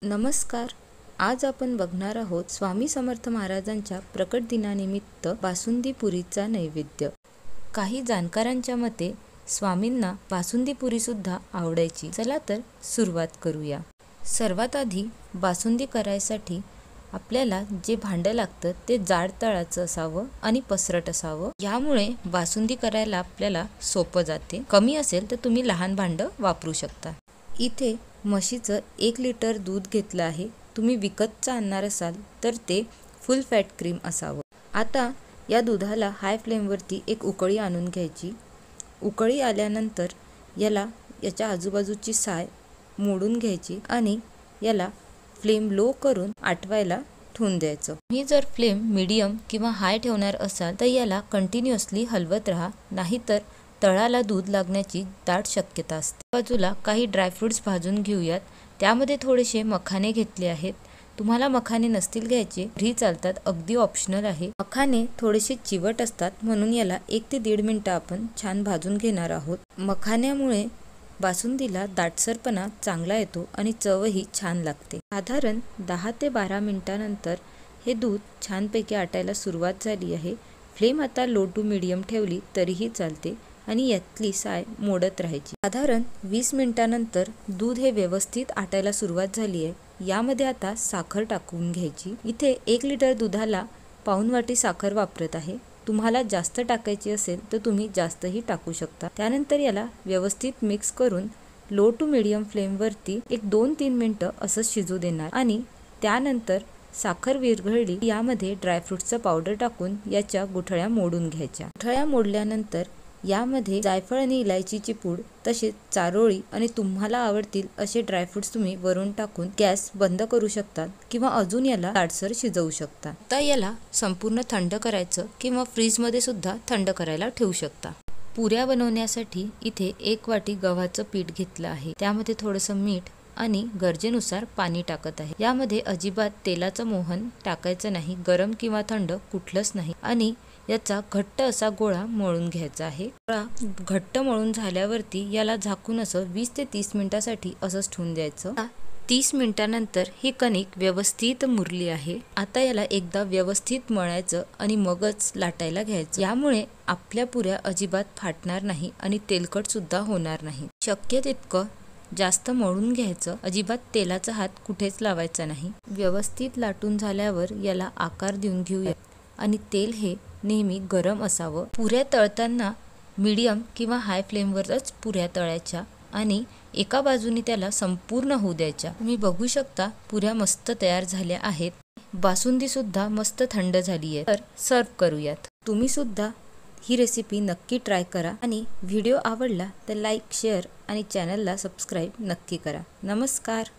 नमस्कार. आज आपण बघणार आहोत स्वामी समर्थ महाराजांच्या प्रकट दिनानिमित्त बासुंदी पुरीचा नैवेद्य. काही जाणकारांच्या मते स्वामींना बासुंदी पुरी सुद्धा आवडायची. चला तर सुरुवात करूया. सर्वात आधी बासुंदी करायसाठी आपल्याला जे भांडं लागतं ते जाड तळाचं असावं आणि पसरट असावं. यामुळे बासुंदी करायला आपल्याला सोपं जाते. कमी असेल तर तुम्ही लहान भांडं वापरू शकता. इथे म्हशीचं 1 लिटर दूध घेतलं आहे. तुम्ही विकतचं आणणार असाल तर ते फुल फॅट क्रीम असावं. आता या दुधाला हाय फ्लेमवरती एक उकळी आणून घ्यायची. उकळी आल्यानंतर याच्या आजूबाजूची साय मोडून घ्यायची आणि याला फ्लेम लो करून आटवायला ठेवून द्यायचं. तुम्ही जर फ्लेम मीडियम किंवा हाय ठेवणार असाल तर याला कंटिन्युअसली हलवत राहा, नाहीतर तळाला दूध लागण्याची दाट शक्यता असते. बाजूला काही ड्रायफ्रुट्स भाजून घेऊयात. त्यामध्ये थोडेसे मखाने घेतले आहेत. तुम्हाला मखाने नसतील घ्यायचे तरी चालतात, अगदी ऑप्शनल आहे. मखाने थोडेसे चिवट असतात म्हणून याला 1 ते 1.5 मिनिटं आपण छान भाजून घेणार आहोत. मखान्यामुळे बासुंदीला दाटसरपणा चांगला येतो आणि चवही छान लागते. साधारण 10 ते 12 मिनिटांनंतर हे दूध छानपैकी आटायला सुरुवात झाली आहे. फ्लेम आता लो टू मीडियम ठेवली तरीही चालते आणि यातली साय मोडत राहायची. साधारण 20 मिनिटांनंतर दूध हे व्यवस्थित आटायला सुरुवात झाली आहे. यामध्ये आता साखर टाकून घ्यायची. इथे 1 लिटर दुधाला पाऊण वाटी साखर वापरत आहे. तुम्हाला जास्त टाकायची असेल तर तुम्ही जास्तही टाकू शकता. त्यानंतर याला व्यवस्थित मिक्स करून लो टू मीडियम फ्लेमवरती एक 2-3 मिनिटं असंच शिजू देणार आणि त्यानंतर साखर विरघळली यामध्ये ड्रायफ्रुट्सचं पावडर टाकून याच्या गुठळ्या मोडून घ्यायच्या. गुठळ्या मोडल्यानंतर यामध्ये जायफळ आणि इलायचीची पूड, तसेच चारोळी आणि तुम्हाला आवडतील असे ड्रायफ्रुट्स तुम्ही वरून टाकून गॅस बंद करू शकता किंवा अजून याला दाटसर शिजवू शकता. आता याला संपूर्ण थंड करायचं किंवा फ्रीजमध्ये सुद्धा थंड करायला ठेवू शकता. पुऱ्या बनवण्यासाठी इथे 1 वाटी गव्हाचं पीठ घेतलं आहे. त्यामध्ये थोडंसं मीठ आणि गरजेनुसार पाणी टाकत आहे. यामध्ये अजिबात तेलाचं मोहन टाकायचं नाही, गरम किंवा थंड कुठलंच नाही आणि याचा घट्ट असा गोळा मळून घ्यायचा आहे. गोळा घट्ट मळून झाल्यावरती याला झाकून असं 20 ते 30 मिनिटासाठी असंच ठेवून द्यायचं. 30 मिनिटांनंतर ही कणिक व्यवस्थित मुरली आहे. आता याला एकदा व्यवस्थित मळायचं आणि मगच लाटायला घ्यायचं. यामुळे आपल्या पुऱ्या अजिबात फाटणार नाही आणि तेलकट सुद्धा होणार नाही. शक्य तितकं जास्त मळून घ्यायचं, अजिबात तेलाचा हात कुठेच लावायचा नाही. व्यवस्थित लाटून झाल्यावर याला आकार देऊन घेऊया आणि तेल हे नेहमी गरम असावं. पुऱ्या तळताना मीडियम किंवा हाय फ्लेमवरच पुऱ्या तळायच्या आणि एका बाजूने त्याला संपूर्ण होऊ द्यायच्या. तुम्ही बघू शकता पुऱ्या मस्त तयार झाल्या आहेत. बासुंदी सुद्धा मस्त थंड झाली आहे. तर सर्व करूयात. तुम्ही सुद्धा ही रेसिपी नक्की ट्राय करा आणि व्हिडिओ आवडला तर लाईक, शेअर आणि चॅनलला सबस्क्राईब नक्की करा. नमस्कार.